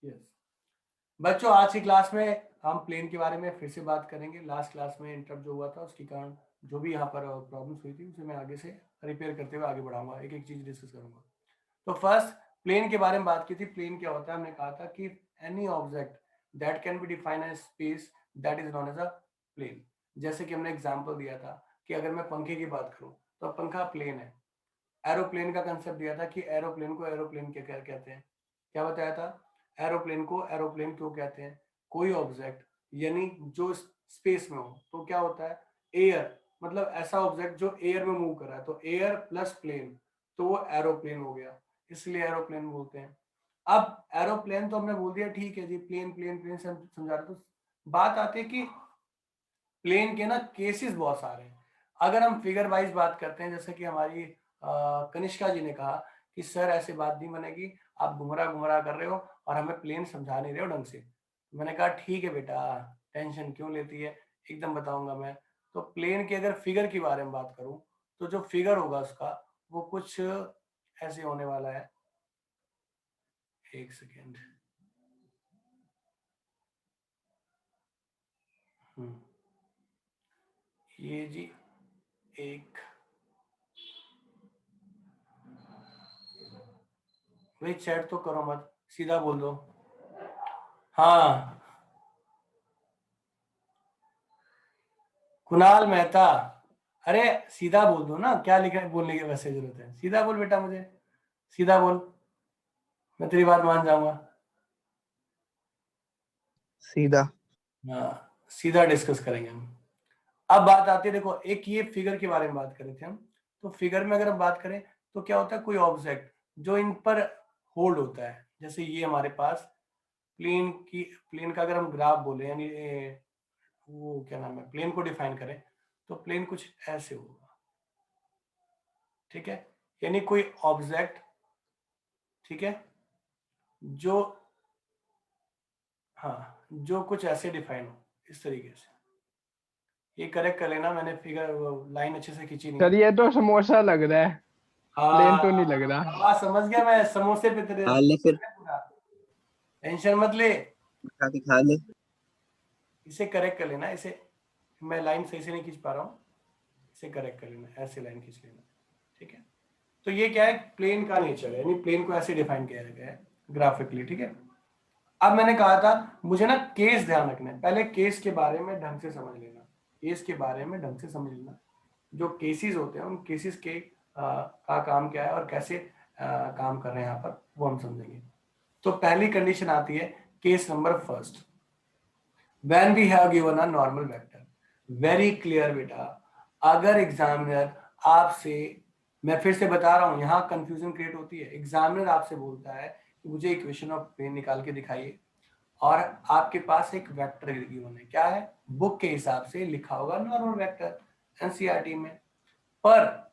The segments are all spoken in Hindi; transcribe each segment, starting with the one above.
यस बच्चों, आज की क्लास में हम प्लेन के बारे में फिर से बात करेंगे। लास्ट क्लास में इंटरप्ट जो हुआ था उसके कारण जो भी यहाँ पर प्रॉब्लम्स हुई थी उसे मैं आगे से रिपेयर करते हुए आगे बढ़ाऊंगा, एक एक चीज डिस्कस करूंगा। तो फर्स्ट प्लेन के बारे में बात की थी। प्लेन क्या होता है, हमने कहा था कि any object that can be defined as space that is known as a plane. जैसे कि हमने एग्जांपल दिया था कि अगर मैं पंखे की बात करूं तो पंखा प्लेन है। एरोप्लेन का कंसेप्ट दिया था कि एरोप्लेन को एरोप्लेन क्या कहते हैं। क्या बताया था? एरोप्लेन को एरोप्लेन क्यों कहते हैं? कोई ऑब्जेक्ट यानी जो स्पेस में हो तो क्या होता है, एयर, मतलब ऐसा ऑब्जेक्ट जो एयर में मूव कर रहा है, तो एयर प्लस प्लेन तो वो एरोप्लेन हो गया, इसलिए एरोप्लेन बोलते हैं। अब एरोप्लेन तो हमने बोल दिया, ठीक है जी, प्लेन प्लेन प्लेन से हम समझा रहे। तो बात आती है कि प्लेन के ना केसेस बहुत सारे हैं। अगर हम फिगर वाइज बात करते हैं, जैसे कि हमारी कनिष्का जी ने कहा कि सर ऐसे बात नहीं बनेगी, आप गुमराह गुमराह कर रहे हो और हमें प्लेन समझा नहीं रहे हो ढंग से। मैंने कहा ठीक है बेटा, टेंशन क्यों लेती है, एकदम बताऊंगा मैं। तो प्लेन के अगर फिगर के बारे में बात करूं तो जो फिगर होगा उसका वो कुछ ऐसे होने वाला है। एक सेकेंड। ये जी एक, भाई चैट तो करो मत, सीधा बोल दो। हाँ, कुणाल मेहता। अरे सीधा बोल दो ना, क्या लिखा है बोलने की वैसे जरूरत है, सीधा बोल बेटा, मुझे सीधा बोल, मैं तेरी बात मान जाऊंगा। सीधा। हाँ, सीधा डिस्कस करेंगे हम। अब बात आती है, देखो एक ये फिगर के बारे में बात कर रहे थे हम। तो फिगर में अगर हम बात करें तो क्या होता है, कोई ऑब्जेक्ट जो इन पर होल्ड होता है, जैसे ये हमारे पास प्लेन का अगर हम ग्राफ बोले, यानी वो क्या नाम है, प्लेन को डिफाइन करें तो प्लेन कुछ ऐसे होगा, ठीक है। यानी कोई ऑब्जेक्ट, ठीक है, जो, हाँ, जो कुछ ऐसे डिफाइन हो इस तरीके से। ये करेक्ट कर लेना, मैंने फिगर लाइन अच्छे से खींची नहीं सर है। ये तो समोसा लग रहा है, प्लेन तो नहीं लग रहा। हाँ समझ गया मैं, समोसे पे तेरे खा ले फिर, टेंशन मत ले, खा के खा ले। इसे करेक्ट कर लेना। इसे मैं लाइन सही से नहीं खींच पा रहा हूँ, इसे करेक्ट कर लेना, ऐसे लाइन खींच लेना, ठीक है। तो ये क्या है, प्लेन का नेचर है, यानी प्लेन को ऐसे डिफाइन किया गया है ग्राफिकली, ठीक है। अब मैंने कहा था मुझे ना केस ध्यान रखना है, पहले केस के बारे में ढंग से समझ लेना, केस के बारे में ढंग से समझ लेना। जो केसेस होते हैं उन केसेस के का काम क्या है और कैसे काम कर रहे हैं यहाँ पर, वो हम समझेंगे। तो पहली कंडीशन आती है case number first, when we have given a normal vector. Very clear बेटा, अगर एग्जामिनर आपसे, मैं फिर से बता रहा हूं, यहाँ कंफ्यूजन क्रिएट होती है। एग्जामिनर आपसे बोलता है कि मुझे इक्वेशन ऑफ प्लेन निकाल के दिखाइए और आपके पास एक वेक्टर गिवन है, क्या है, बुक के हिसाब से लिखा होगा नॉर्मल वेक्टर एनसीईआरटी में। पर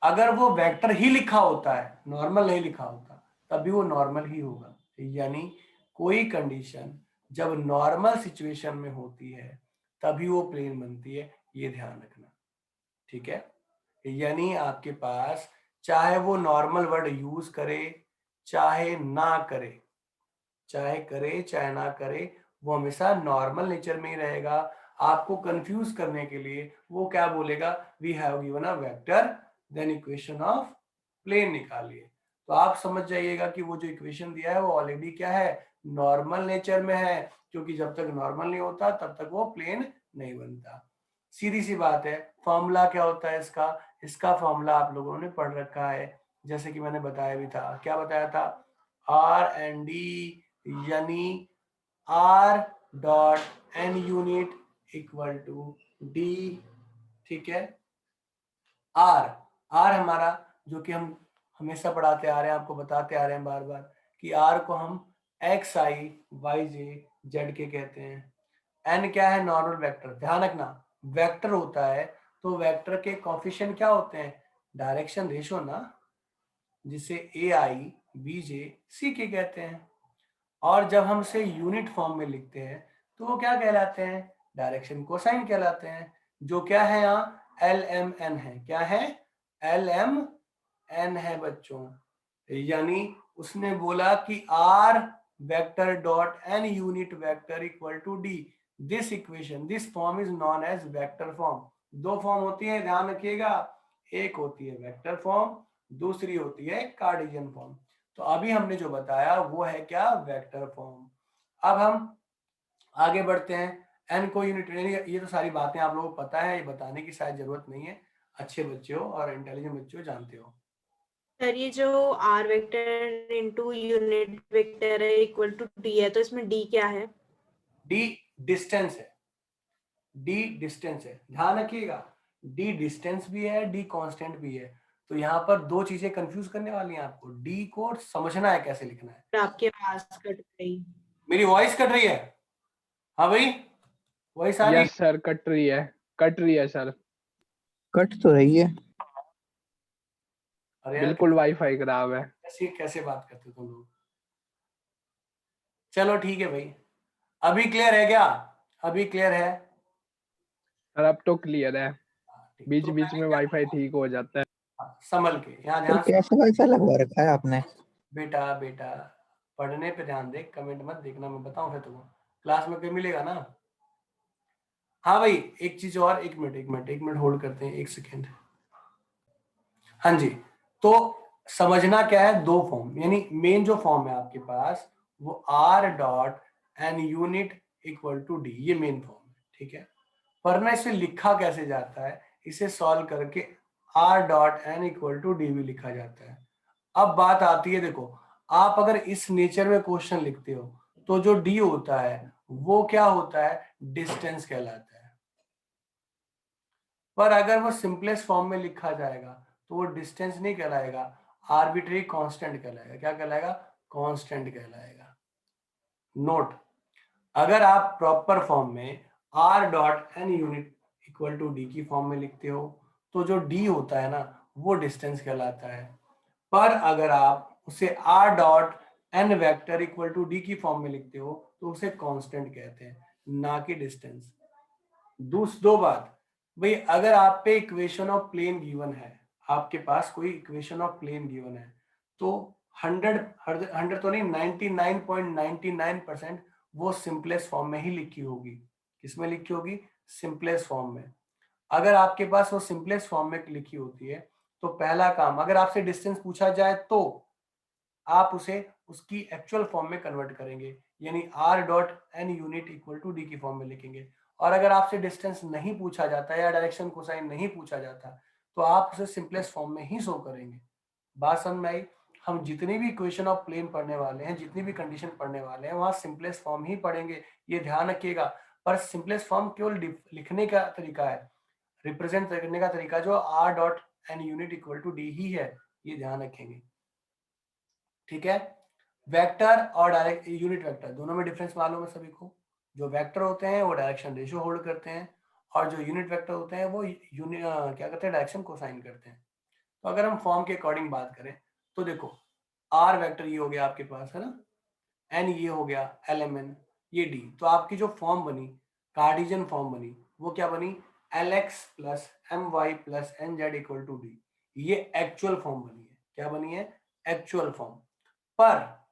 अगर वो वेक्टर ही लिखा होता है, नॉर्मल नहीं लिखा होता, तब भी वो नॉर्मल ही होगा। यानी कोई कंडीशन जब नॉर्मल सिचुएशन में होती है तभी वो प्लेन बनती है, ये ध्यान रखना, ठीक है। यानी आपके पास चाहे वो नॉर्मल वर्ड यूज करे चाहे ना करे, चाहे करे चाहे ना करे, वो हमेशा नॉर्मल नेचर में ही रहेगा। आपको कंफ्यूज करने के लिए वो क्या बोलेगा, we have given a vector then equation of plane निकालिए। तो आप समझ जाइएगा कि वो जो इक्वेशन दिया है वो ऑलरेडी क्या है, नॉर्मल नेचर में है, क्योंकि जब तक नॉर्मल नहीं होता तब तक वो प्लेन नहीं बनता। सीधी सी बात है। फॉर्मूला क्या होता है इसका, इसका फॉर्मूला आप लोगों ने पढ़ रखा है, जैसे कि मैंने बताया भी था। क्या बताया था, आर एंड डी, यानी r dot n unit equal to d, ठीक है। आर, आर हमारा जो कि हम हमेशा पढ़ाते आ रहे हैं, आपको बताते आ रहे हैं बार बार कि आर को हम एक्स आई वाई जे जेड के कहते हैं। एन क्या है, नॉर्मल वेक्टर, ध्यान रखना वेक्टर होता है तो वेक्टर के कोफिशिएंट क्या होते हैं, डायरेक्शन रेशो ना, जिसे ए आई बी जे सी के कहते हैं। और जब हम इसे यूनिट फॉर्म में लिखते हैं तो वो क्या कहलाते हैं, डायरेक्शन कोसाइन कहलाते हैं, जो क्या है यहाँ एल एम एन है। क्या है, एल एम एन है बच्चों। यानी उसने बोला कि are vector dot n unit vector equal to d. This equation, this form is known as vector form. दो फॉर्म होती है, ध्यान रखिएगा, एक होती है वेक्टर फॉर्म, दूसरी होती है कार्टेशियन फॉर्म। तो अभी हमने जो बताया वो है क्या, वेक्टर फॉर्म। अब हम आगे बढ़ते हैं, एन को यूनिट, ये तो सारी बातें आप लोगों को पता है, ये बताने की शायद जरूरत नहीं है, अच्छे बच्चे हो और इंटेलिजेंट बच्चे हो, जानते हो। सर ये जो r vector into unit vector है इक्वल टू डी है, तो इसमें डी क्या है? डी डिस्टेंस है, डी डिस्टेंस है, ध्यान रखिएगा, डी डिस्टेंस भी है, डी कांस्टेंट भी है। तो यहाँ पर दो चीजें कंफ्यूज करने वाली हैं आपको, डी को समझना है कैसे लिखना है। आपके पास कट गई। मेरी वॉइस कट रही है? हाँ भाई, वॉइस आ रही है? यस सर, कट रही है सर। कट तो रही है। अरे यार, बिल्कुल वाईफाई खराब है। कैसे बात करते हो तुम लोग? चलो ठीक है भाई, अभी क्लियर है क्या? अभी क्लियर है सर अब तो क्लियर है, ठीक। बीच तो बीच में वाईफाई ठीक हो जाता है। संभल के, यहाँ तो ध्यान से कैसे वाईफाई लगवा रखा है आपने? बेटा, बेटा पढ़ने पे ध्यान दे, कमेंट मत देखना, मैं बताऊं फिर तुमको क्लास में कहीं मिलेगा ना। हाँ भाई, एक चीज और, एक मिनट होल्ड करते हैं, एक सेकेंड। हाँ जी, तो समझना क्या है, दो फॉर्म, यानी मेन जो फॉर्म है आपके पास वो r dot n unit equal to d, ये मेन फॉर्म है, ठीक है। पर ना इसे लिखा कैसे जाता है, इसे सॉल्व करके r dot n equal to d भी लिखा जाता है। अब बात आती है, देखो आप अगर इस नेचर में क्वेश्चन लिखते हो तो जो डी होता है वो क्या होता है, डिस्टेंस कहलाता है। पर अगर वो सिंपलेस्ट फॉर्म में लिखा जाएगा तो वो डिस्टेंस नहीं कहलाएगा, आर्बिट्रेरी कांस्टेंट कहलाएगा। क्या कहलाएगा? कांस्टेंट कहलाएगा। नोट, अगर आप प्रॉपर फॉर्म में r dot n unit equal to d की फॉर्म में लिखते हो तो जो डी होता है ना वो डिस्टेंस कहलाता है। पर अगर आप उसे r dot n vector equal to d की फॉर्म में लिखते हो तो उसे कांस्टेंट कहते हैं, ना कि डिस्टेंस। दो बात भाई, अगर आप पे इक्वेशन ऑफ प्लेन गिवन है, आपके पास कोई इक्वेशन ऑफ प्लेन गिवन है, तो 100 तो नहीं, 99.99% वो सिंपलेस्ट फॉर्म में ही लिखी होगी। किसमें लिखी होगी? सिंपलेस्ट फॉर्म में। अगर आपके पास वो सिंपलेस्ट फॉर्म में लिखी होती है तो पहला काम, अगर आपसे डिस्टेंस पूछा जाए तो आप उसे उसकी एक्चुअल फॉर्म में कन्वर्ट करेंगे, यानी r dot n unit equal to d की फॉर्म में लिखेंगे। और अगर आपसे डिस्टेंस नहीं पूछा जाता या डायरेक्शन कोसाइन नहीं पूछा जाता तो आप उसे सिंपलेस्ट फॉर्म में ही शो करेंगे। बात समझ में आई? हम जितनी भी इक्वेशन ऑफ प्लेन पढ़ने वाले हैं, जितनी भी कंडीशन पढ़ने वाले हैं, वहां सिंपलेस्ट फॉर्म ही पढ़ेंगे, ये ध्यान रखिएगा। पर सिंपलेस्ट फॉर्म केवल लिखने का तरीका है, रिप्रेजेंट करने का तरीका जो r dot n unit equal to d ही है, ये ध्यान रखेंगे, ठीक है। वेक्टर और डायरेक्ट यूनिट वेक्टर दोनों में डिफरेंस मालूम है सभी को। जो वेक्टर होते हैं वो डायरेक्शन रेशियो होल्ड करते हैं और जो यूनिट वेक्टर होते हैं वो क्या करते हैं, डायरेक्शन कोसाइन करते हैं। तो अगर हम फॉर्म के अकॉर्डिंग बात करें तो देखो, आर वेक्टर ये हो गया आपके पास, है ना, एन ये हो गया, एल एम एन ये डी। तो आपकी जो फॉर्म बनी, कार्टेशियन फॉर्म बनी, वो क्या बनी, l x plus m y plus n z equal to d. ये एक्चुअल फॉर्म बनी है। क्या बनी है? Actual form. पर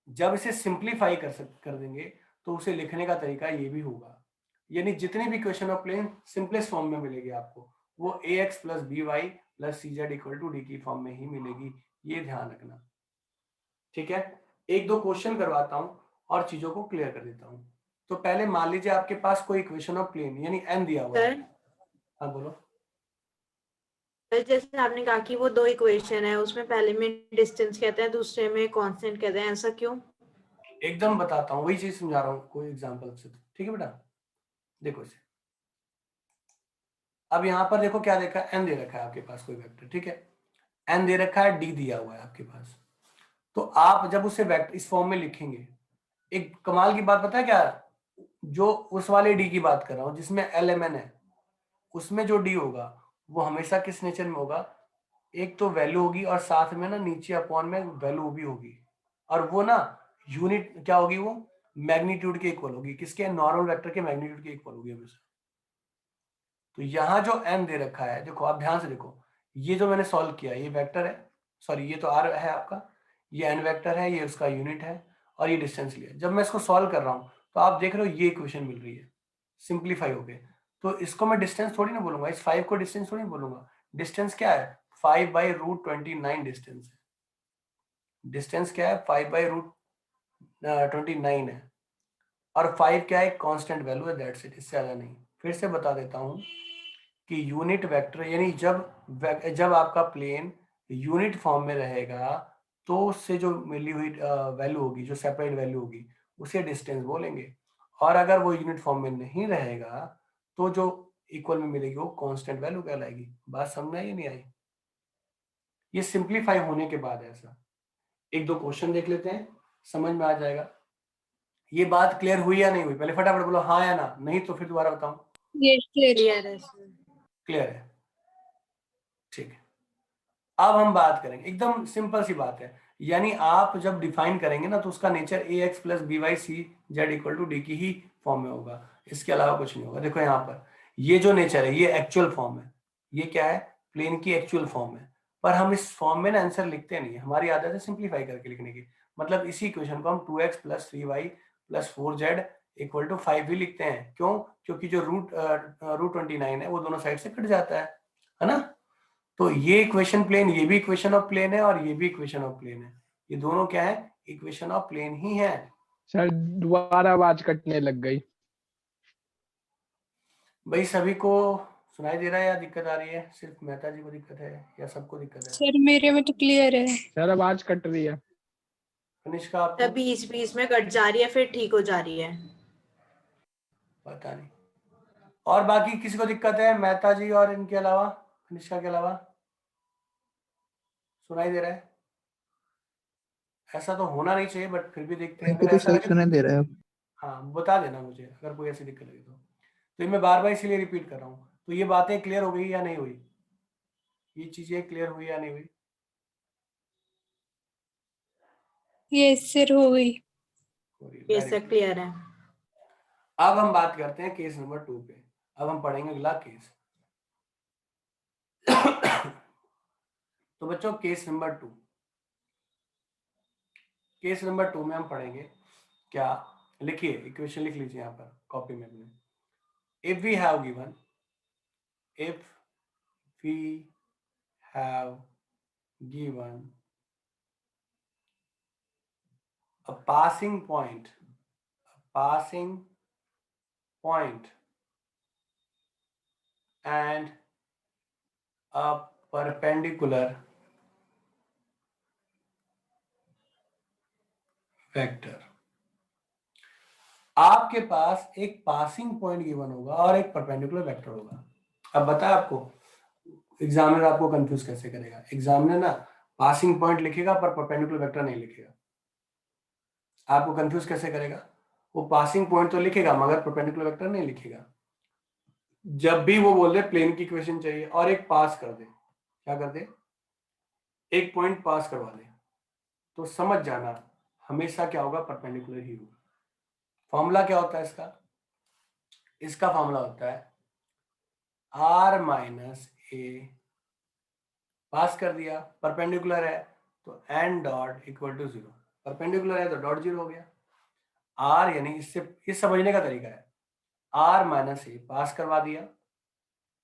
जब इसे सिंप्लीफाई कर देंगे तो उसे लिखने का तरीका ये भी होगा, यानी जितनी भी equation of plane simplest form में मिलेगी आपको, वो a x plus b y plus c z equal to d की फॉर्म में ही मिलेगी, ये ध्यान रखना, ठीक है। एक दो क्वेश्चन करवाता हूं और चीजों को क्लियर कर देता हूं। तो पहले मान लीजिए आपके पास कोई इक्वेशन ऑफ प्लेन यानी एन दिया हुआ है। हाँ बोलो। जैसे आपने कहा कि वो दो इक्वेशन है, उसमें पहले में डिस्टेंस कहते हैं, दूसरे में कांस्टेंट कहते हैं, ऐसा क्यों? एकदम बताता हूँ, वही चीज समझा रहा हूँ कोई एग्जांपल से, ठीक है बेटा। देखो इसे, अब यहाँ पर देखो क्या देखा, एन दे रखा है आपके पास कोई वेक्टर, ठीक है, एन दे रखा है, डी दिया हुआ है आपके पास। तो आप जब उसे वेक्टर इस फॉर्म में लिखेंगे, एक कमाल की बात पता है क्या, जो उस वाले डी की बात कर रहा हूँ जिसमें एल एम एन है, उसमें जो डी होगा वो हमेशा किस नेचर में होगा, एक तो वैल्यू होगी और साथ में ना नीचे अपॉन में वैल्यू भी होगी, और वो ना यूनिट क्या होगी, वो मैग्नीट्यूड के इक्वल होगी। किसके? नॉर्मल वेक्टर के मैग्नीट्यूड के इक्वल होगी हमेशा। तो यहाँ जो एन दे रखा है, देखो आप ध्यान से देखो, ये जो मैंने सॉल्व किया ये वेक्टर है, सॉरी ये तो आर है आपका, ये एन वेक्टर है, ये उसका यूनिट है, और ये डिस्टेंस लिया। जब मैं इसको सॉल्व कर रहा हूँ तो आप देख रहे हो ये इक्वेशन मिल रही है सिंप्लीफाई हो गए। तो इसको मैं डिस्टेंस थोड़ी ना बोलूंगा, इस 5 को डिस्टेंस थोड़ी बोलूंगा। डिस्टेंस क्या है? 5/√29 डिस्टेंस है। डिस्टेंस क्या है? 5/√29 है। और 5 क्या है? कांस्टेंट वैल्यू है, दैट्स इट, इससे ज्यादा नहीं। फिर से बता देता हूं कि यूनिट वेक्टर यानी जब आपका प्लेन यूनिट फॉर्म में रहेगा तो उससे जो मिली हुई वैल्यू होगी, जो सेपरेट वैल्यू होगी, उसे डिस्टेंस बोलेंगे। और अगर वो यूनिट फॉर्म में नहीं रहेगा तो जो इक्वल में मिलेगी वो कांस्टेंट वैल्यू कहलाएगी। बात समझ में आई या नहीं आई? ये सिंप्लीफाई होने के बाद ऐसा एक दो क्वेश्चन देख लेते हैं, समझ में आ जाएगा। ये बात क्लियर हुई या नहीं हुई? पहले फटाफट बोलो हाँ या ना, नहीं तो फिर दोबारा बताऊं। क्लियर है सर। क्लियर है, ठीक है। अब हम बात करेंगे, एकदम सिंपल सी बात है। यानी आप जब डिफाइन करेंगे ना तो उसका nature ax + by c z = d की ही फॉर्म में होगा, इसके अलावा कुछ नहीं होगा। देखो यहाँ पर ये जो नेचर है ये एक्चुअल फॉर्म है, ये क्या है? प्लेन की एक्चुअल फॉर्म है। पर हम इस फॉर्म में ना आंसर लिखते नहीं है, हमारी आदत है सिंप्लीफाई करके लिखने की। मतलब इसी इक्वेशन को हम 2x + 3y + 4z = 5 भी लिखते हैं। क्यों? क्योंकि जो √29 है वो दोनों साइड से कट जाता है ना। तो ये इक्वेशन प्लेन, ये भी इक्वेशन ऑफ प्लेन है और ये भी इक्वेशन ऑफ प्लेन है। ये दोनों क्या है? इक्वेशन ऑफ प्लेन ही है। सर दोबारा आवाज कटने लग गई। भाई सभी को सुनाई दे रहा है या दिक्कत आ रही है? सिर्फ मेहता जी को दिक्कत है या सबको दिक्कत है? सर मेरे में तो क्लियर है। सर आवाज कट रही है। कनिष्का आपको? बीच बीच में कट जा रही है फिर ठीक हो जा रही है। पता नहीं। और बाकी किसी को दिक्कत है मेहता जी और इनके अलावा, कनिष्का के अलावा? सुनाई दे रहा है? ऐसा तो होना नहीं चाहिए बट फिर भी देखते हैं। मेरे को अगर तो ऐसा सही लगे सुनाई दे रहा है अब। हाँ बता देना मुझे अगर कोई ऐसी दिक्कत लगे तो ये मैं बार बार इसीलिए रिपीट कर रहा हूँ। तो ये बातें क्लियर हो गई या नहीं हुई? ये चीजें क्लियर हुई या नहीं हुई? ये सर हो गई। ये Very सब good. क्लियर है। अब हम बात करते हैं केस नंबर 2 पे। अब हम पढ़ेंगे अगला केस। तो बच्चों केस नंबर 2, केस नंबर 2 में हम पढ़ेंगे क्या? लिखिए, इक्वेशन लिख लीजिए यहाँ पर कॉपी में अपने। If we have given a passing point and a perpendicular vector. आपके पास एक पासिंग पॉइंट गिवन होगा और एक परपेंडिकुलर वेक्टर होगा। अब बता आपको एग्जामिनर आपको कंफ्यूज कैसे करेगा। एग्जामिनर ना पासिंग पॉइंट लिखेगा पर परपेंडिकुलर वेक्टर नहीं लिखेगा। आपको कंफ्यूज कैसे करेगा? वो पासिंग पॉइंट तो लिखेगा मगर परपेंडिकुलर वेक्टर नहीं लिखेगा। जब भी वो बोल दे प्लेन की इक्वेशन चाहिए और एक पास कर दे, क्या कर दे? एक पॉइंट पास करवा दे, तो समझ जाना हमेशा क्या होगा? परपेंडिकुलर ही होगा। फॉर्मूला क्या होता है इसका? इसका फॉर्मूला होता है r-a, पास कर दिया, परपेंडिकुलर है तो n डॉट = 0। परपेंडिकुलर है तो डॉट 0 हो गया। r यानी इससे इस समझने का तरीका है, r-a पास करवा दिया,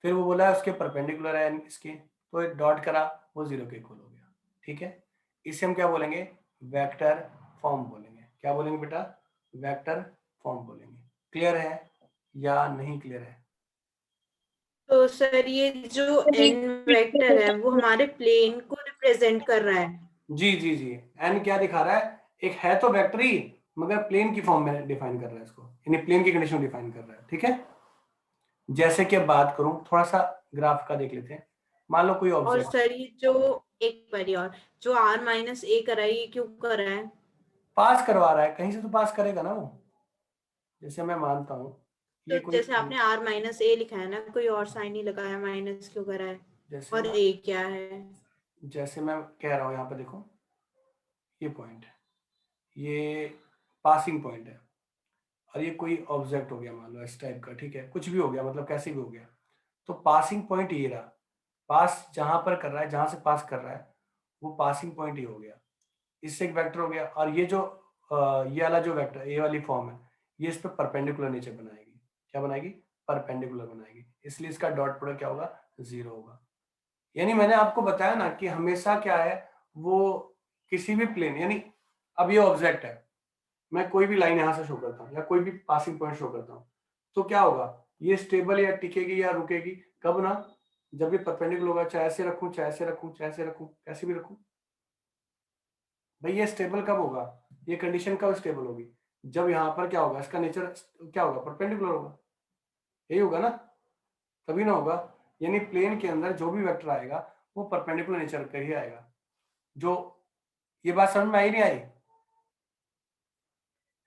फिर वो बोला उसके परपेंडिकुलर है इसके, तो एक डॉट करा, वो 0 के इक्वल हो गया। ठीक है, इसे हम क्या बोलेंगे? वेक्टर फॉर्म बोलेंगे। क्या बोलेंगे बेटा? वेक्टर फॉर्म बोलेंगे। क्लियर है या नहीं क्लियर है? तो सर ये जो n वेक्टर है वो हमारे प्लेन को रिप्रेजेंट कर रहा है। जी जी जी, एन क्या दिखा रहा है? एक है तो वेक्टर ही मगर प्लेन की फॉर्म में डिफाइन कर रहा है इसको, यानी प्लेन की कंडीशन डिफाइन कर रहा है। ठीक है, जैसे कि अब बात करूं, थोड़ा सा ग्राफ का देख लेते हैं। मान लो कोई और ऑब्जेक्ट सर ये जो एक बारी और जो r-a कर रहा है ये क्यों कर रहा है? पास करवा रहा है, कहीं से तो पास करेगा ना वो। जैसे मैं मानता हूं तो ये कोई, जैसे आपने r-a लिखा है ना, कोई और साइन नहीं लगाया, माइनस क्यों करा है? जैसे और a क्या है? जैसे मैं कह रहा हूं यहाँ पे देखो, ये पॉइंट है, ये पासिंग पॉइंट है और ये कोई ऑब्जेक्ट हो गया मान लो इस टाइप का। ठीक है, कुछ भी हो गया, मतलब कैसे भी हो गया। तो पासिंग पॉइंट ये रहा, पास जहां पर कर रहा है, जहां से पास कर रहा है वो पासिंग पॉइंट ही हो गया। इससे एक वेक्टर हो गया। और ये जो ये वाला जो वेक्टर ए वाली फॉर्म है ये इस पे परपेंडिकुलर नेचर बनाएगी। क्या बनाएगी? परपेंडिकुलर बनाएगी, इसलिए इसका डॉट प्रोडक्ट क्या होगा? 0 होगा। यानी मैंने आपको बताया ना कि हमेशा क्या है वो किसी भी प्लेन, यानी अब ये ऑब्जेक्ट है, मैं कोई भी लाइन यहां से शो करता हूँ या कोई भी पासिंग पॉइंट शो करता हूँ, तो क्या होगा? ये स्टेबल या टिकेगी या रुकेगी कब ना? जब ये परपेंडिकुलर होगा, चाहे ऐसे रखूं, चाहे ऐसे रखूं, चाहे ऐसे रखूं, कैसे भी रखूं, भाई ये स्टेबल कब होगा? ये कंडीशन कब स्टेबल होगी? जब यहाँ पर क्या होगा? इसका नेचर क्या होगा? परपेंडिकुलर होगा। यही होगा ना, तभी ना होगा। यानी प्लेन के अंदर जो भी वेक्टर आएगा वो परपेंडिकुलर नेचर का ही आएगा। जो ये बात समझ में आई नहीं आई?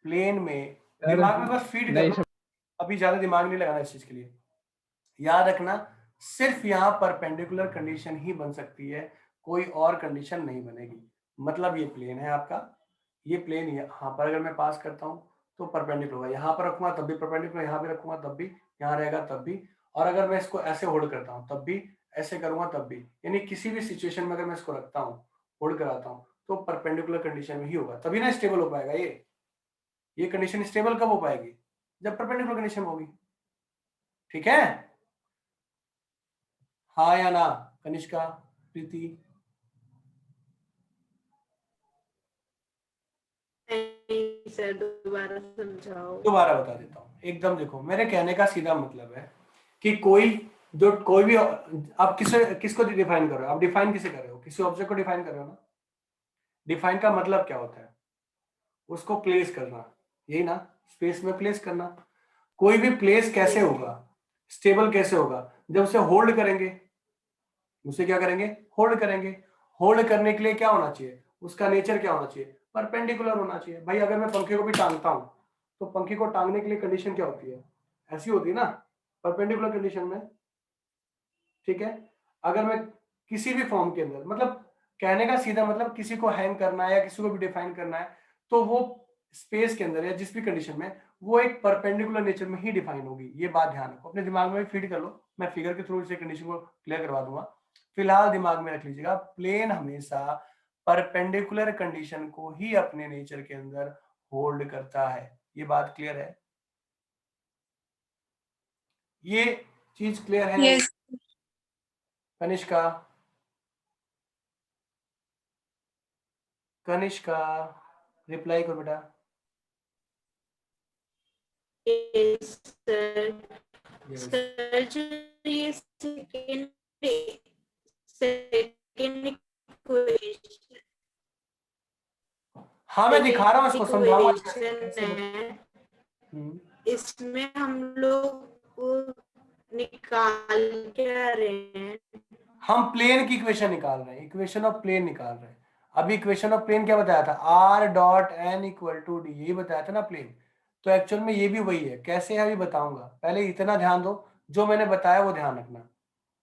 प्लेन में सर दिमाग में बस फीड नहीं करना, अभी ज्यादा दिमाग नहीं लगाना इस चीज के लिए। याद रखना सिर्फ यहाँ परपेंडिकुलर कंडीशन ही बन सकती है, कोई और कंडीशन नहीं बनेगी। मतलब ये प्लेन है आपका, ये प्लेन यहाँ पर अगर मैं पास करता हूँ तो परपेंडिकुलर होगा, यहाँ पर रखूंगा तब भी परपेंडिकुलर, यहाँ भी रखूंगा तब भी, यहाँ रहेगा तब भी, और अगर मैं इसको ऐसे होल्ड करता हूँ तब भी, ऐसे करूंगा तब भी, यानी किसी भी सिचुएशन में अगर मैं इसको रखता हूँ, होल्ड कराता हूँ, तो परपेंडिकुलर कंडीशन में ही होगा, तभी ना स्टेबल हो पाएगा। ये कंडीशन स्टेबल कब हो पाएगी? जब परपेंडिकुलर कंडीशन होगी। ठीक है? हाँ या ना? कनिष्का, प्रीति? नहीं सर, दोबारा समझाओ। दोबारा बता देता हूँ एकदम। देखो मेरे कहने का सीधा मतलब है कि कोई भी आप किसको डिफाइन कर रहे हो? आप डिफाइन किसे कर रहे हो? किसी ऑब्जेक्ट को डिफाइन कर रहे हो ना। डिफाइन का मतलब क्या होता है? उसको प्लेस करना, यही ना, स्पेस में प्लेस करना। कोई भी प्लेस कैसे होगा, स्टेबल कैसे होगा? जब उसे होल्ड करेंगे। उसे क्या करेंगे? होल्ड करेंगे। होल्ड करने के लिए क्या होना चाहिए? उसका नेचर क्या होना चाहिए? परपेंडिकुलर होना चाहिए। भाई अगर मैं पंखे को भी टांगता हूं तो पंखे को टांगने के लिए कंडीशन क्या होती है? ऐसी होती है ना, परपेंडिकुलर कंडीशन में। ठीक है? अगर मैं किसी भी फॉर्म के अंदर, मतलब कहने का सीधा मतलब किसी को हैंग करना है या किसी को भी डिफाइन करना है तो वो स्पेस के अंदर या जिस भी कंडीशन में वो एक परपेंडिकुलर नेचर में ही डिफाइन होगी। ये बात ध्यान रखो, अपने दिमाग में फीड कर लो, मैं फिगर के थ्रू इसे कंडीशन को क्लियर करवा दूंगा। फिलहाल दिमाग में रख लीजिएगा, प्लेन हमेशा परपेंडिकुलर कंडीशन को ही अपने नेचर के अंदर होल्ड करता है। ये बात क्लियर है? ये चीज क्लियर है? यस कनिष्का, कनिष्का रिप्लाई करो बेटा। Yes sir. Yes. सर जो ये सेकंड इक्वेशन हाँ मैं दिखा रहा हूँ, इसको समझाऊंगा इक्वेशन कैसे है, हम्म, इसमें हम लोग निकाल के आ रहे हैं। हम प्लेन की इक्वेशन निकाल रहे हैं, इक्वेशन ऑफ प्लेन निकाल रहे हैं। अभी इक्वेशन ऑफ प्लेन क्या बताया था? R dot n equal to d, यही बताया था ना प्लेन। तो एक्चुअल में ये भी वही है। कैसे है अभी बताऊंगा, पहले इतना ध्यान दो, जो मैंने बताया वो ध्यान रखना।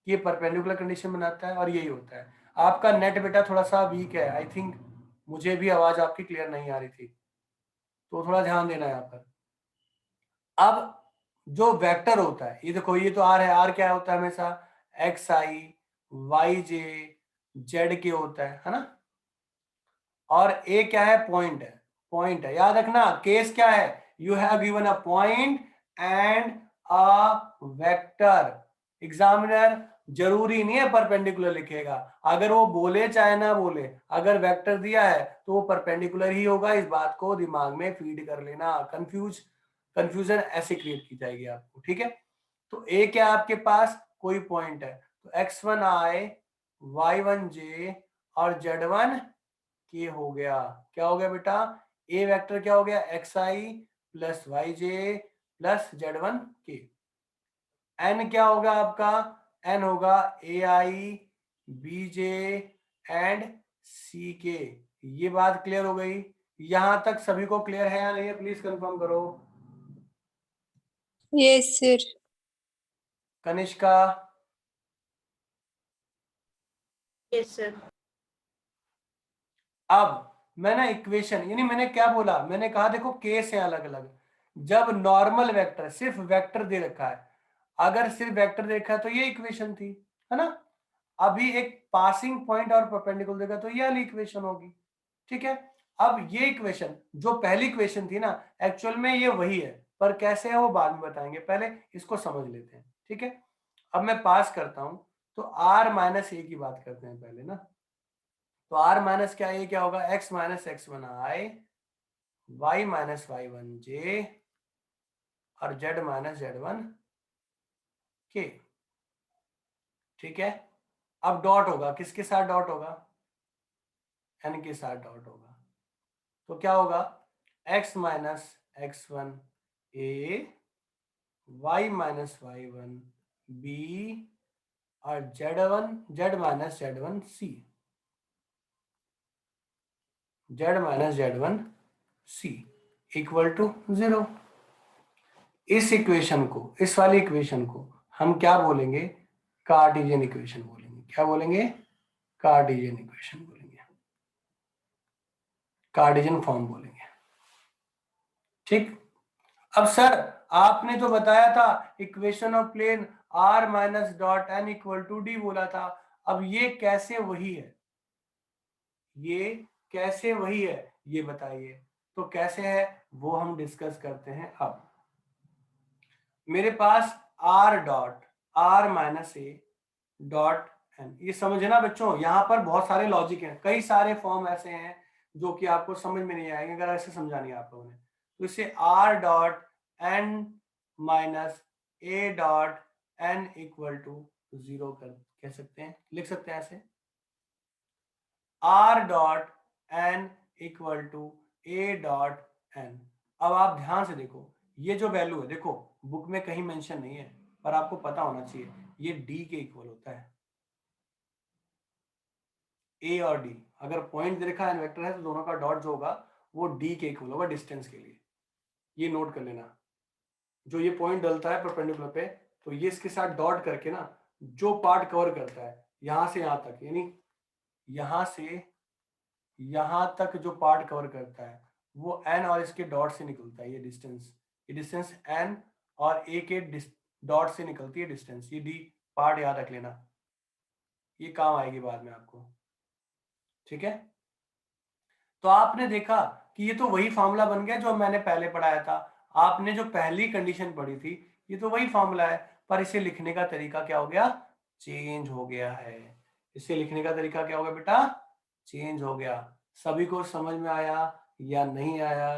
ये परपेंडिकुलर कंडीशन बनाता है और यही होता है। आपका नेट बेटा थोड़ा सा वीक है आई थिंक, मुझे भी आवाज आपकी क्लियर नहीं आ रही थी, तो थोड़ा ध्यान देना यहाँ पर। अब जो वेक्टर होता है, ये देखो, ये तो आर है, आर क्या होता है हमेशा? एक्स आई वाई जे जेड के होता है ना। और ए क्या है? पॉइंट है, पॉइंट है। याद रखना केस क्या है? You have given a point and a vector. Examiner जरूरी नहीं है परपेंडिकुलर लिखेगा, अगर वो बोले चाहे ना बोले, अगर वेक्टर दिया है तो वो परपेंडिकुलर ही होगा। इस बात को दिमाग में फीड कर लेना, कंफ्यूजन ऐसे क्रिएट की जाएगी आपको। ठीक है? तो ए क्या आपके पास? कोई पॉइंट है, तो x1i y1j और z1 के हो गया। क्या हो गया बेटा? ए वेक्टर क्या हो गया? xi plus yj plus z1 के। n क्या होगा आपका? n होगा ai bj एंड ck। ये बात क्लियर हो गई? यहां तक सभी को क्लियर है या नहीं है? प्लीज कंफर्म करो। Yes sir Kanishka, yes sir. अब मैंने इक्वेशन, यानी मैंने क्या बोला? मैंने कहा देखो केस है अलग अलग। जब नॉर्मल वेक्टर, सिर्फ वेक्टर दे रखा है, अगर सिर्फ वेक्टर दे रखा है तो ये इक्वेशन थी, है ना। अभी एक पासिंग पॉइंट और परपेंडिकुलर देगा तो ये वाली इक्वेशन होगी। ठीक है? अब ये इक्वेशन जो पहली इक्वेशन थी ना, एक्चुअल में ये वही है, पर कैसे है वो बाद में बताएंगे, पहले इसको समझ लेते हैं, ठीक है। अब मैं पास करता हूं, तो r माइनस ए की बात करते हैं पहले ना। तो r माइनस क्या, ये क्या होगा, x माइनस एक्स वन आई, y माइनस वाई वन जे, और z माइनस जेड वन के, ठीक है। अब डॉट होगा, किसके साथ डॉट होगा, n के साथ डॉट होगा। तो क्या होगा, x minus x one a, y minus y one b, और z minus z one c, z minus z one c equal to 0। इस इक्वेशन को, इस वाली इक्वेशन को हम क्या बोलेंगे, कार्टेशियन इक्वेशन बोलेंगे। क्या बोलेंगे, कार्टेशियन इक्वेशन बोलेंगे, कार्टेशियन फॉर्म बोलेंगे, ठीक। अब सर आपने तो बताया था equation of plane r minus dot n equal to d बोला था, अब ये कैसे वही है, ये कैसे वही है ये बताइए। तो कैसे है वो हम डिस्कस करते हैं। अब मेरे पास r dot r minus a dot n, ये समझना बच्चों, यहां पर बहुत सारे लॉजिक हैं, कई सारे फॉर्म ऐसे हैं जो कि आपको समझ में नहीं आएंगे अगर ऐसे समझा नहीं आप लोगों ने। तो इसे r dot n minus a dot n equal to 0 कर कह सकते हैं, लिख सकते हैं ऐसे, r dot n equal to a dot n. अब आप ध्यान से देखो, ये जो वैल्यू है, देखो बुक में कहीं मेंशन नहीं है पर आपको पता होना चाहिए, ये d के इक्वल होता है, a और d। अगर पॉइंट दे रखा है वेक्टर है तो दोनों का डॉट जो होगा वो d के इक्वल होगा डिस्टेंस के लिए, ये नोट कर लेना। जो ये पॉइंट डलता है परपेंडिकुलर पे, तो ये इसके साथ डॉट करके ना जो पार्ट कवर करता है यहां से यहां तक, यानी यहां से यहां तक जो पार्ट कवर करता है वो n और इसके डॉट से निकलता है, ये डिस्टेंस n और a के डॉट से निकलती है डिस्टेंस, ये d पार्ट याद रख लेना, ये काम आएगी बाद में आपको, ठीक है। तो आपने देखा कि ये तो वही फॉर्मूला बन गया जो मैंने पहले पढ़ाया था, आपने जो पहली कंडीशन पढ़ी थी ये तो वही फॉर्मूला है, पर इसे लिखने का तरीका क्या हो गया, चेंज हो गया है। इसे लिखने का तरीका क्या हो गया बेटा, चेंज हो गया। सभी को समझ में आया या नहीं आया,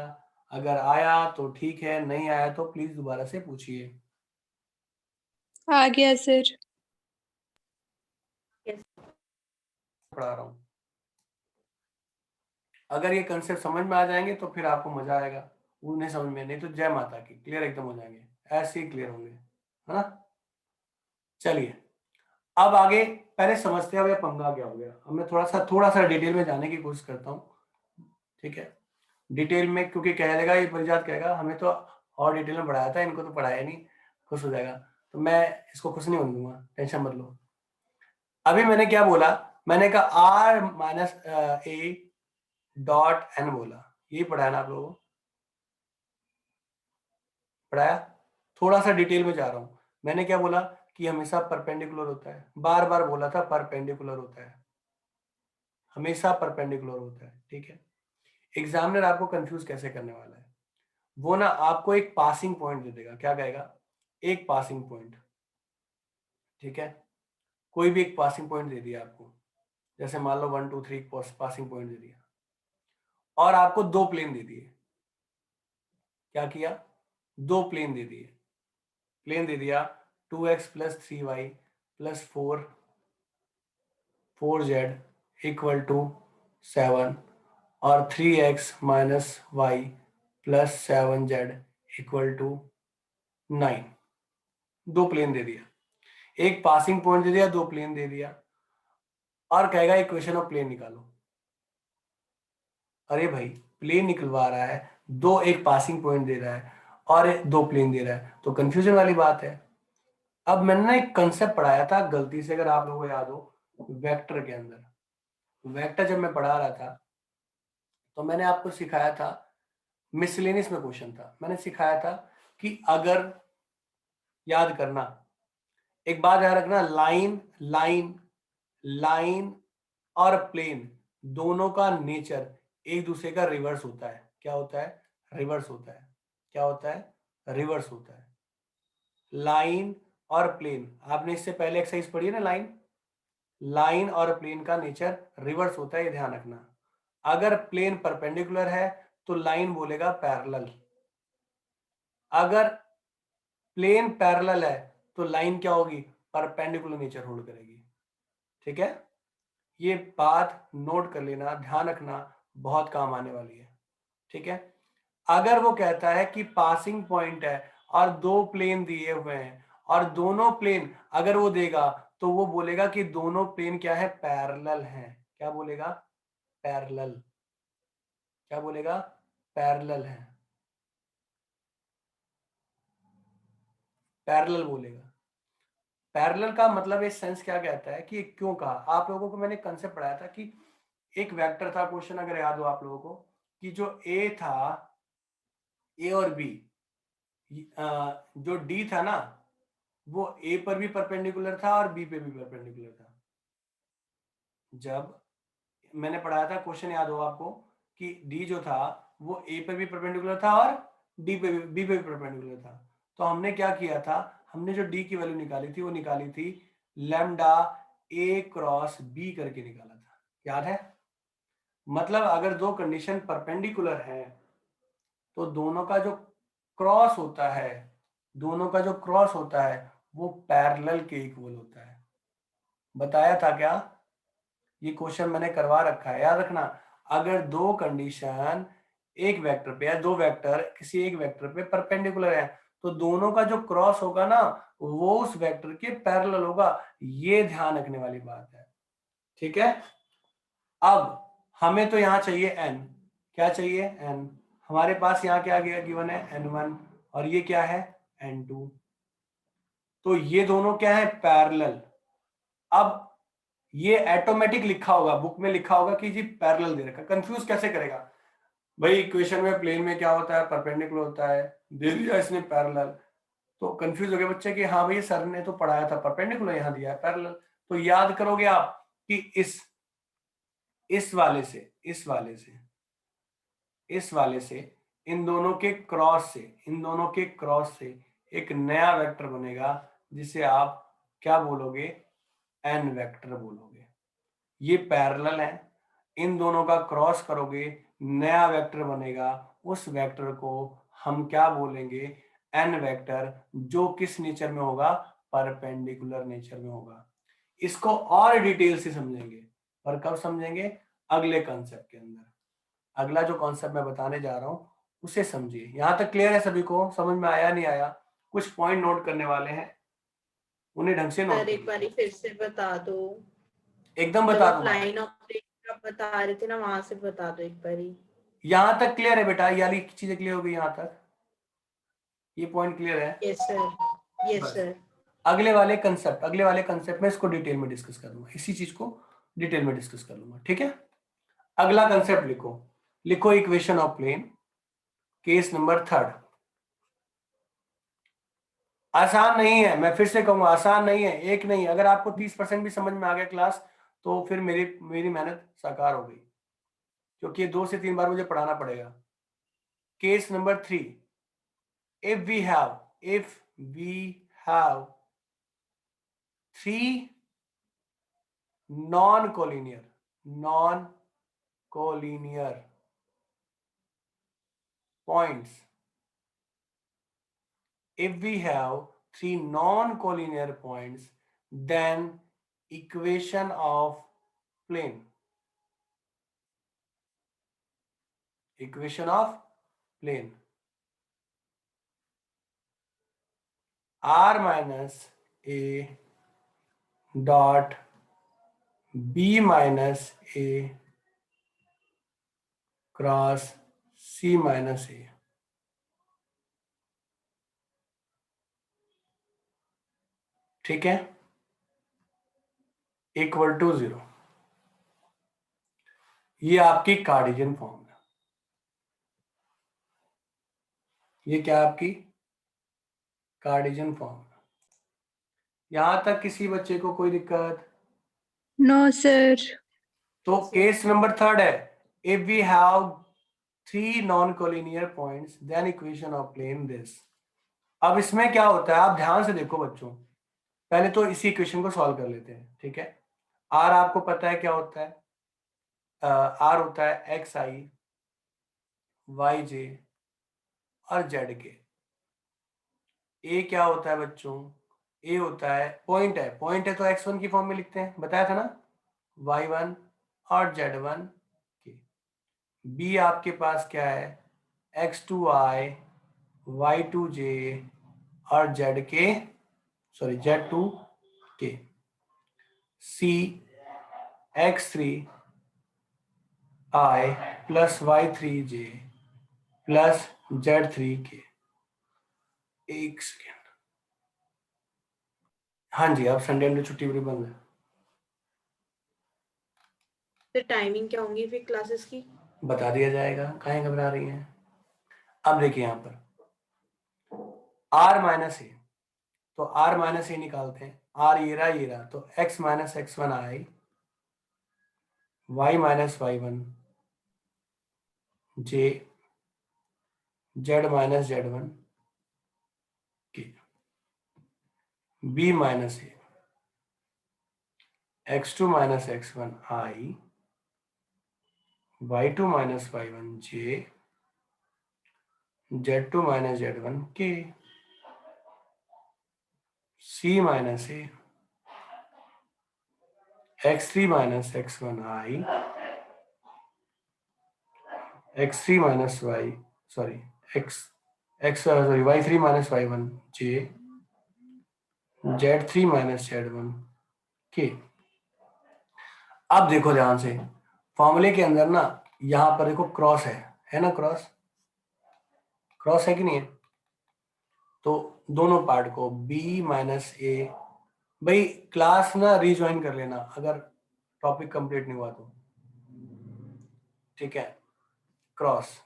अगर आया तो ठीक है, नहीं आया तो प्लीज दोबारा से पूछिए। आ गया सर। पढ़ा रहा हूं, अगर ये कंसेप्ट समझ में आ जाएंगे तो फिर आपको मजा आएगा, उन्हें समझ में नहीं तो जय माता की, क्लियर एकदम हो जाएंगे, ऐसे ही क्लियर होंगे, है ना। चलिए अब आगे पहले समझते हैं अब ये पंगा क्या हो गया। अब मैं थोड़ा सा डिटेल में जाने की कोशिश करता हूँ, ठीक है। डिटेल में क्योंकि कह देगा ये परिजात कहेगा हमें तो और डिटेल में पढ़ाया था, इनको तो पढ़ाया नहीं, खुश हो जाएगा, तो मैं इसको खुश नहीं होने दूंगा, टेंशन मत लो। अभी मैंने क्या बोला, मैंने कहा r minus a dot n बोला, यही पढ़ाया ना आप लोगों को, पढ़ाया। थोड़ा सा डिटेल में जा रहा हूं, मैंने क्या बोला कि हमेशा परपेंडिकुलर होता है, बार बार बोला था परपेंडिकुलर होता है, हमेशा परपेंडिकुलर होता है, ठीक है। एग्जामिनर आपको कंफ्यूज कैसे करने वाला है, वो ना आपको एक पासिंग पॉइंट दे देगा, क्या कहेगा, एक पासिंग पॉइंट, ठीक है। कोई भी एक पासिंग पॉइंट दे दिया आपको, जैसे मान लो 1 2 3 पासिंग पॉइंट दे दिया, और आपको दो प्लेन दे दिए, क्या किया, दो प्लेन दे दिए, प्लेन दे दिया 2x plus 3y plus 4z equal to 7 और 3x minus y plus 7z equal to 9, दो प्लेन दे दिया, एक पासिंग पॉइंट दे दिया, दो प्लेन दे दिया, और कहेगा इक्वेशन ऑफ प्लेन निकालो। अरे भाई प्लेन निकलवा रहा है, दो एक पासिंग पॉइंट दे रहा है और दो प्लेन दे रहा है, तो कंफ्यूजन वाली बात है। अब मैंने ना एक कंसेप्ट पढ़ाया था गलती से, अगर आप लोगों को याद हो, वेक्टर के अंदर, वेक्टर जब मैं पढ़ा रहा था तो मैंने आपको सिखाया था, मिसलेनियस में क्वेश्चन था, मैंने सिखाया था कि अगर, याद करना एक बात याद रखना, लाइन लाइन लाइन और प्लेन दोनों का नेचर एक दूसरे का रिवर्स होता है। क्या होता है? रिवर्स होता है। क्या होता है? रिवर्स होता है। लाइन और प्लेन, आपने इससे पहले एक्सरसाइज पढ़ी है ना, लाइन और प्लेन का नेचर रिवर्स होता है, ये ध्यान रखना। अगर प्लेन परपेंडिकुलर है तो लाइन बोलेगा पैरेलल, अगर प्लेन पैरेलल है तो लाइन क्या होगी? परपेंडिकुलर नेचर होल्ड करेगी। ठीक है, ये बात नोट कर लेना, ध्यान रखना, बहुत काम आने वाली है। ठीक है, अगर वो कहता है कि पासिंग पॉइंट है और दो प्लेन दिए हुए हैं और दोनों प्लेन अगर वो देगा तो वो बोलेगा कि दोनों प्लेन क्या है? पैरेलल हैं। क्या बोलेगा? पैरेलल। क्या बोलेगा? पैरेलल है, पैरेलल बोलेगा। पैरेलल का मतलब इस सेंस क्या कहता है कि क्यों कहा? आप लोगों को मैंने कंसेप्ट पढ़ाया था कि एक वेक्टर था, क्वेश्चन अगर याद हो आप लोगों को, कि जो ए था, ए और बी, जो डी था ना, वो ए पर भी परपेंडिकुलर था और बी पे भी परपेंडिकुलर था। जब मैंने पढ़ाया था, क्वेश्चन याद हो आपको, कि डी जो था वो ए पर भी परपेंडिकुलर था और डी पे भी, बी पे भी परपेंडिकुलर था। तो हमने क्या किया था? हमने जो डी की वैल्यू निकाली थी वो निकाली थी लैम्डा ए क्रॉस बी करके निकाला था। याद है? मतलब अगर दो कंडीशन परपेंडिकुलर है तो दोनों का जो क्रॉस होता है, दोनों का जो क्रॉस होता है वो पैरेलल के इक्वल होता है। बताया था क्या? ये क्वेश्चन मैंने करवा रखा है, याद रखना। अगर दो कंडीशन एक वेक्टर पे या दो वेक्टर किसी एक वेक्टर पे परपेंडिकुलर है तो दोनों का जो क्रॉस होगा ना वो उस वेक्टर के पैरेलल होगा। ये ध्यान रखने वाली बात है। ठीक है, अब हमें तो यहां चाहिए n। क्या चाहिए? n। हमारे पास यहाँ क्या गिवन है? n1। और ये क्या है? n2। तो ये दोनों क्या है? पैरेलल। अब ये ऑटोमेटिक लिखा होगा, बुक में लिखा होगा कि जी पैरेलल दे रखा। कंफ्यूज कैसे करेगा भाई? इक्वेशन में प्लेन में क्या होता है? परपेंडिकुलर होता है, दे दिया इसने पैरेलल। तो कंफ्यूज हो गए बच्चे कि हाँ भाई सर ने तो पढ़ाया था परपेंडिकुलर, यहाँ दिया है पैरेलल। तो याद करोगे आप कि इस वाले से इस वाले से इन दोनों के क्रॉस से, इन दोनों के क्रॉस से एक नया वेक्टर बनेगा जिसे आप क्या बोलोगे? एन वेक्टर बोलोगे। ये पैरेलल है, इन दोनों का क्रॉस करोगे नया वेक्टर बनेगा, उस वेक्टर को हम क्या बोलेंगे? एन वेक्टर, जो किस नेचर में होगा? परपेंडिकुलर नेचर में होगा। इसको और डिटेल से समझेंगे, पर कब समझेंगे? अगले कॉन्सेप्ट के अंदर। अगला जो कॉन्सेप्ट मैं बताने जा रहा हूं उसे समझिए। यहां तक क्लियर है सभी को? समझ में आया नहीं आया? कुछ पॉइंट नोट करने वाले हैं, उन्हें ढंग से नोट सर एक बार फिर से बता दो। एकदम जब बता आप दूंगा। लाइन ऑफ ब्रेक आप बता रहे थे ना, वहां से बता दो एक बारी। यहां तक क्लियर है बेटा? यानी चीजें क्लियर हो गई यहां तक? ये पॉइंट क्लियर है? यस सर, यस बस सर। अगले वाले कंसेप्ट में इसको डिटेल में डिस्कस कर लूंगा, इसी चीज को डिटेल में डिस्कस कर लूंगा। ठीक है, अगला कंसेप्ट लिखो equation of plane, case number 3। आसान नहीं है, मैं फिर से कहूंगा आसान नहीं है, एक नहीं। अगर आपको 30% भी समझ में आ गया क्लास तो फिर मेरी मेहनत साकार हो गई, क्योंकि ये 2 से 3 बार मुझे पढ़ाना पड़ेगा। Case number 3, if we have 3 non-collinear points, if we have 3 non-collinear points, then equation of plane r minus a dot b minus a cross c minus a, ठीक है, इक्वल टू 0। ये आपकी कार्टेशियन फॉर्म है। ये क्या आपकी कार्टेशियन फॉर्म है। यहां तक किसी बच्चे को कोई दिक्कत? No sir. तो केस नंबर 3 है, if we have 3 non-collinear points then equation of plane this. अब इसमें क्या होता है, आप ध्यान से देखो बच्चों, पहले तो इसी इक्वेशन को सॉल्व कर लेते हैं, ठीक है। r आपको पता है क्या होता है, r होता है एक्स आई वाई जे और जेड के। a क्या होता है बच्चों, a होता है पॉइंट है तो x1 की फॉर्म में लिखते हैं, बताया था ना, y1 और z1 के। b आपके पास क्या है, x2i y2j और z2k। c x3i plus y3j plus z3k। एक सेकेंड, हाँ जी, अब संडे में छुट्टी पूरी बंद है। तो टाइमिंग क्या होंगी फिर क्लासेस की? बता दिया जाएगा, काहे घबरा रही हैं। अब देखिए यहाँ पर r माइनस ए, तो r माइनस ए निकालते हैं, r ये रहा तो x माइनस x1 आई y minus y1 j z minus z1 के। b माइनस ए x2 माइनस x1 आई y2 minus y1 j z2 minus z1 के। c माइनस ए x3 माइनस x1 आई x3 minus y sorry y3 minus y1 j z3 minus z1 के। अब देखो ध्यान से, फॉर्मूले के अंदर ना यहां पर देखो क्रॉस है ना, क्रॉस है कि नहीं है, तो दोनों पार्ट को b माइनस ए, भाई क्लास ना रीज्वाइन कर लेना अगर टॉपिक कंप्लीट नहीं हुआ तो, ठीक है। क्रॉस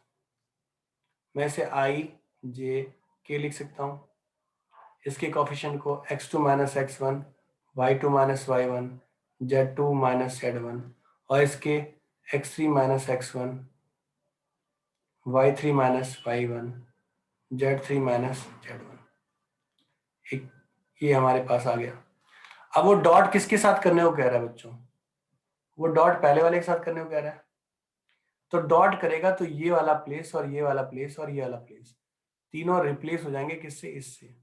मैं से आई जे के लिख सकता हूं, इसके कोफिशिएंट को x2 minus x1 y2 minus y1 z2 minus z1 और इसके x3 minus x1 y3 minus y1 z3 minus z1। ये हमारे पास आ गया। अब वो डॉट किसके साथ करने को कह रहा है बच्चों, वो डॉट पहले वाले के साथ करने को कह रहा है, तो डॉट करेगा तो ये वाला प्लेस और ये वाला प्लेस और ये वाला प्लेस तीनों रिप्लेस हो जाएंगे किससे, इससे।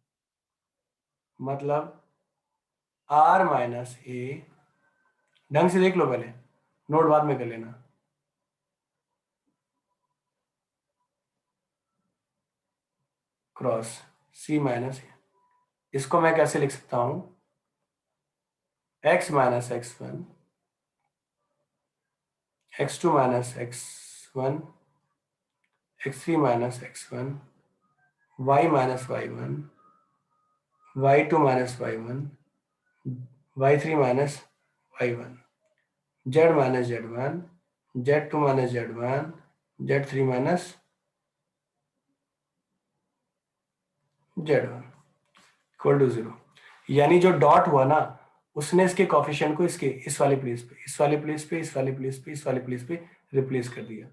मतलब r माइनस ए, ढंग से देख लो पहले, नोट बाद में कर लेना, क्रॉस c माइनस ए। इसको मैं कैसे लिख सकता हूं, x minus x1 x2 minus x1 x3 minus x1 y minus y1 y2 minus y1 y3 minus y1 z minus z1 z2 minus z1 z3 minus z1 equal to 0। यानी जो डॉट हुआ ना उसने इसके कोफिशिएंट को इसके इस वाले प्लेस पे, इस वाले प्लेस पे, इस वाले प्लेस पे, इस वाले प्लेस पे रिप्लेस कर दिया।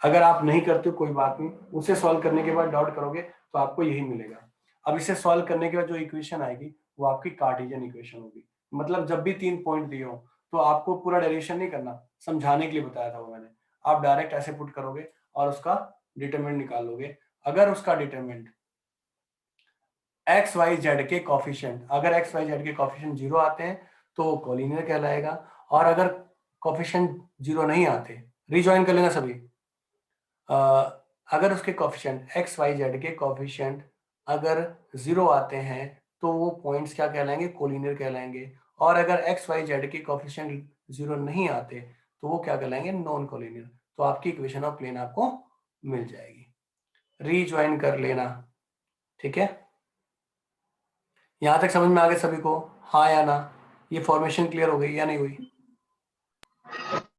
अगर आप नहीं करते कोई बात नहीं, उसे सॉल्व करने के बाद डॉट करोगे तो आपको यही मिलेगा। अब इसे सॉल्व करने के बाद जो इक्वेशन आएगी वो आपकी कार्टेशियन इक्वेशन होगी। मतलब जब भी 3 पॉइंट दिए हो तो आपको पूरा डेरिवेशन नहीं करना, समझाने के लिए बताया था वो मैंने। आप डायरेक्ट ऐसे पुट करोगे और उसका डिटरमिनेंट निकाल लोगे। अगर उसका डिटरमिनेंट एक्स वाई जेड के कोफिशिएंट, अगर एक्स वाई जेड के कोफिशिएंट 0 आते हैं तो वो कोलिनियर कहलाएगा, और अगर कोफिशिएंट 0 नहीं आते, रीजॉइन कर लेना सभी, अगर उसके कोफिशिएंट एक्स वाई जेड के कोफिशिएंट अगर 0 आते हैं तो वो पॉइंट्स क्या कहलाएंगे, कोलिनियर कहलाएंगे। और अगर एक्स वाई जेड के कोफिशिएंट 0 नहीं आते तो वो क्या कहलाएंगे, नॉन कोलिनियर। तो आपकी इक्वेशन ऑफ प्लेन आपको मिल जाएगी, रीजॉइन कर लेना, ठीक है। यहां तक समझ में आ गया सभी को, हाँ या ना? ये फॉर्मेशन क्लियर हो गई या नहीं हुई?